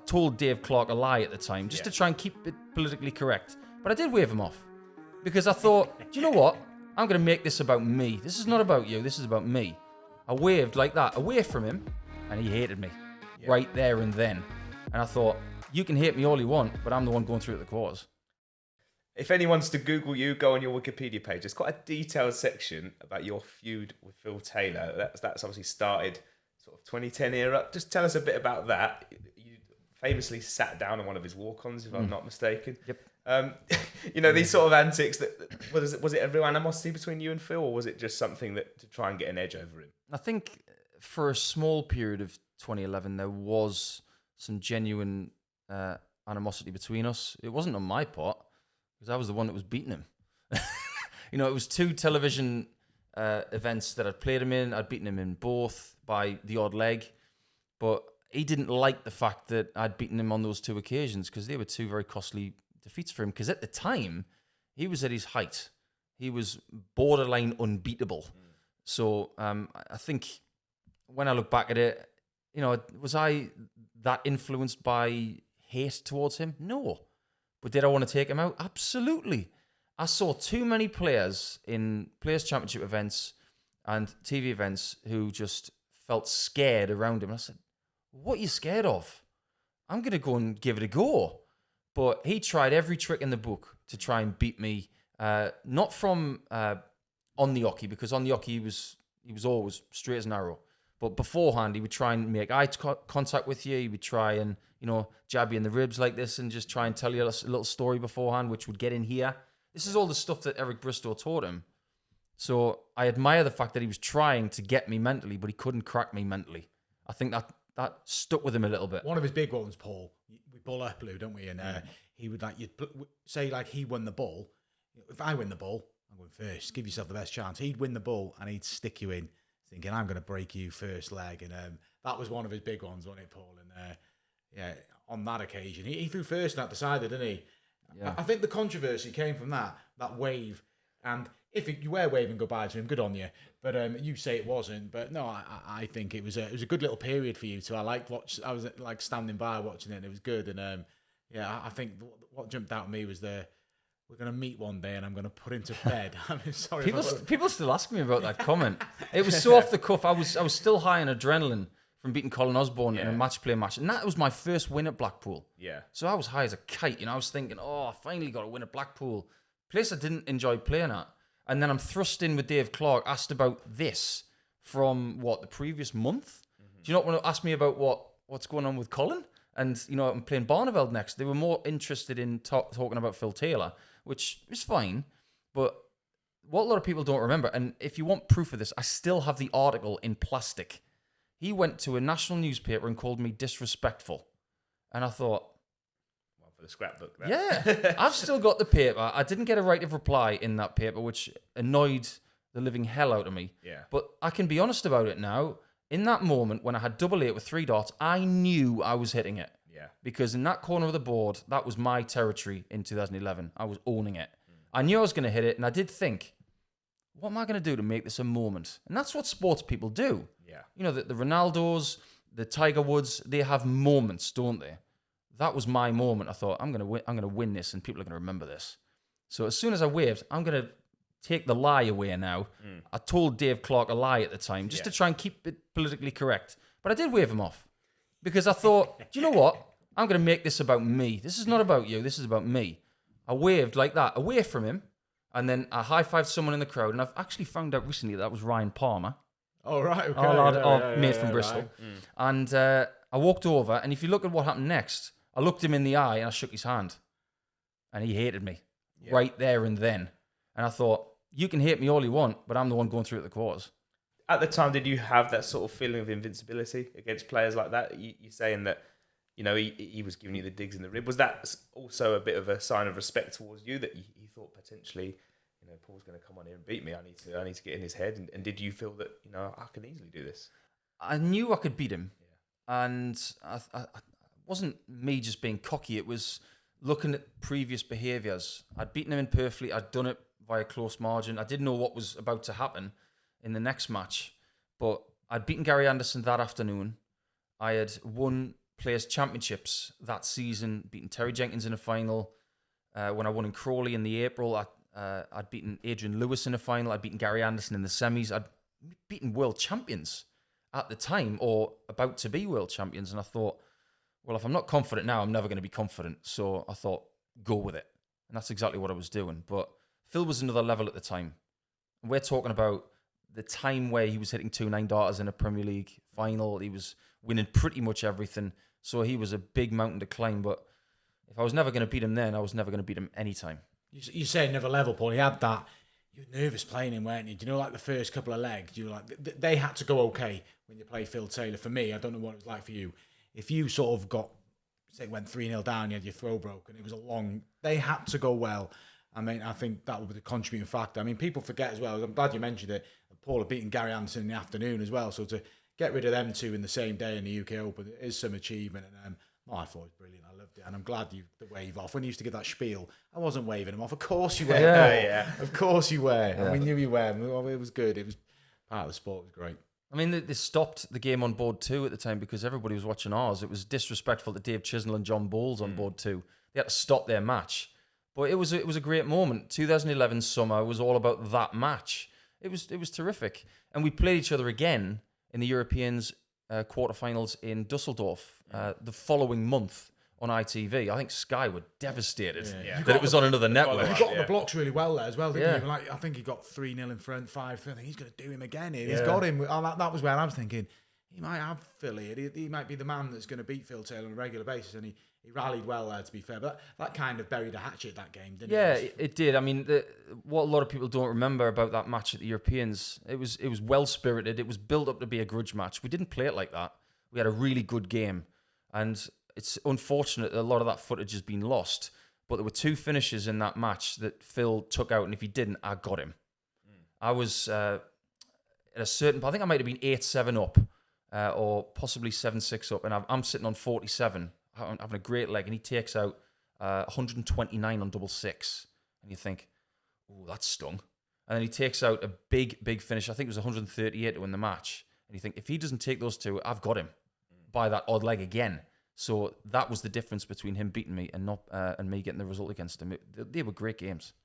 told Dave Clark a lie at the time, just to try and keep it politically correct. But I did wave him off. Because I thought, do you know what? I'm going to make this about me. This is not about you. This is about me. I waved like that away from him, and he hated me right there and then. And I thought, you can hate me all you want, but I'm the one going through at the quarters. If anyone wants to Google you, go on your Wikipedia page. There's quite a detailed section about your feud with Phil Taylor. That's obviously started sort of 2010 era. Just tell us a bit about that. You famously sat down on one of his walk-ons, if I'm not mistaken. Yep. These sort of antics. Was it a real animosity between you and Phil, or was it just something that to try and get an edge over him? I think for a small period of 2011, there was some genuine animosity between us. It wasn't on my part, because I was the one that was beating him. It was 2 television events that I'd played him in. I'd beaten him in both by the odd leg. But he didn't like the fact that I'd beaten him on those 2 occasions, because they were 2 very costly defeats for him. Because at the time, he was at his height. He was borderline unbeatable. So I think when I look back at it, was I that influenced by hate towards him? No. But did I want to take him out? Absolutely. I saw too many players in Players' Championship events and TV events who just felt scared around him. And I said, what are you scared of? I'm going to go and give it a go. But he tried every trick in the book to try and beat me. Not from on the hockey, because on the hockey he was always straight as an arrow. But beforehand, he would try and make eye contact with you. He would try and, jab you in the ribs like this and just try and tell you a little story beforehand, which would get in here. This is all the stuff that Eric Bristow taught him. So I admire the fact that he was trying to get me mentally, but he couldn't crack me mentally. I think that stuck with him a little bit. One of his big ones, Paul, we bull up blue, don't we? And he would you'd say he won the ball. If I win the ball, I'm going first. Give yourself the best chance. He'd win the ball and he'd stick you in, thinking, I'm going to break you first leg. And that was one of his big ones, wasn't it, Paul? And on that occasion, he threw first and that decided, didn't he? Yeah. I think the controversy came from that wave. And if you were waving goodbye to him, good on you. But you say it wasn't. But no, I think it was a good little period for you too. I was standing by watching it, and it was good. And I think what jumped out at me was we're going to meet one day and I'm going to put him to bed. I'm sorry. People still ask me about that comment. It was so off the cuff. I was still high on adrenaline from beating Colin Osborne in a match-play match. And that was my first win at Blackpool. Yeah. So I was high as a kite. I was thinking, I finally got a win at Blackpool. Place I didn't enjoy playing at. And then I'm thrust in with Dave Clark, asked about this from, the previous month? Mm-hmm. Do you not want to ask me about what's going on with Colin? And, I'm playing Barneveld next. They were more interested in talking about Phil Taylor, which is fine. But what a lot of people don't remember, and if you want proof of this, I still have the article in plastic. He went to a national newspaper and called me disrespectful. And I thought, for the scrapbook. That. Yeah, I've still got the paper. I didn't get a right of reply in that paper, which annoyed the living hell out of me. Yeah. But I can be honest about it now. In that moment, when I had 8 with 3 dots, I knew I was hitting it. Yeah. Because in that corner of the board, that was my territory in 2011. I was owning it. I knew I was going to hit it, and I did think, what am I going to do to make this a moment? And that's what sports people do. Yeah. The Ronaldos, the Tiger Woods, they have moments, don't they? That was my moment. I thought, I'm going to win this, and people are going to remember this. So as soon as I waved, I'm going to take the lie away now. I told Dave Clark a lie at the time, just to try and keep it politically correct. But I did wave him off. Because I thought, do you know what? I'm going to make this about me. This is not about you. This is about me. I waved like that, away from him. And then I high-fived someone in the crowd. And I've actually found out recently that was Ryan Palmer. Oh, right. Okay. Our mate from Bristol. Right. And I walked over. And if you look at what happened next, I looked him in the eye and I shook his hand. And he hated me right there and then. And I thought, you can hate me all you want, but I'm the one going through at the quarters. At the time, did you have that sort of feeling of invincibility against players like that? You're saying that, he was giving you the digs in the rib. Was that also a bit of a sign of respect towards you, that you thought potentially, Paul's going to come on here and beat me? I need to get in his head. And did you feel that, I can easily do this? I knew I could beat him. Yeah. And I wasn't me just being cocky. It was looking at previous behaviours. I'd beaten him imperfectly. I'd done it by a close margin. I didn't know what was about to happen in the next match. But I'd beaten Gary Anderson that afternoon. I had won Players Championships that season, beating Terry Jenkins in a final. When I won in Crawley in the April, I'd beaten Adrian Lewis in a final. I'd beaten Gary Anderson in the semis. I'd beaten world champions at the time, or about to be world champions. And I thought, well, if I'm not confident now, I'm never going to be confident. So I thought, go with it. And that's exactly what I was doing. But Phil was another level at the time. And we're talking about the time where he was hitting 2-9 darters in a Premier League final. He was winning pretty much everything. So he was a big mountain to climb. But if I was never going to beat him then, I was never going to beat him anytime. You say another level, Paul. He had that. You were nervous playing him, weren't you? Do you know, like the first couple of legs, you were like, they had to go okay when you play Phil Taylor. For me, I don't know what it was like for you. If you sort of got, say, went 3-0 down, you had your throw broken, it was a long, they had to go well. I mean, I think that would be the contributing factor. I mean, people forget as well, I'm glad you mentioned it, Paul had beaten Gary Anderson in the afternoon as well. So to get rid of them two in the same day in the UK Open is some achievement. And I thought it was brilliant. I loved it. And I'm glad you the wave off. When you used to get that spiel, I wasn't waving him off. Of course you were. Yeah. Of course you were. Yeah. And we knew you were. It was good. It was part of the sport. It was great. I mean, they stopped the game on board 2 at the time because everybody was watching ours. It was disrespectful to Dave Chisnell and John Bowles on board 2. They had to stop their match. But it was a great moment. 2011 summer was all about that match. It was terrific. And we played each other again in the Europeans quarterfinals in Dusseldorf the following month on ITV. I think Sky were devastated that it was on another network. He got on the blocks really well there as well, didn't he? Yeah. Like, I think he got 3-0 in front, 5-3. I think he's going to do him again here. He's got him. That was where I was thinking, he might have Phil here. He might be the man that's going to beat Phil Taylor on a regular basis. And he rallied well there, to be fair. But that kind of buried a hatchet, that game, didn't it? Yeah, it did. I mean, what a lot of people don't remember about that match at the Europeans, it was well-spirited. It was built up to be a grudge match. We didn't play it like that. We had a really good game. And it's unfortunate that a lot of that footage has been lost. But there were 2 finishes in that match that Phil took out. And if he didn't, I got him. I was at a certain... I think I might have been 8-7 up. Or possibly 7-6 up. And I'm sitting on 47, having a great leg. And he takes out 129 on double 6. And you think, oh, that's stung. And then he takes out a big finish. I think it was 138 to win the match. And you think, if he doesn't take those 2, I've got him by that odd leg again. So that was the difference between him beating me and me getting the result against him. They were great games.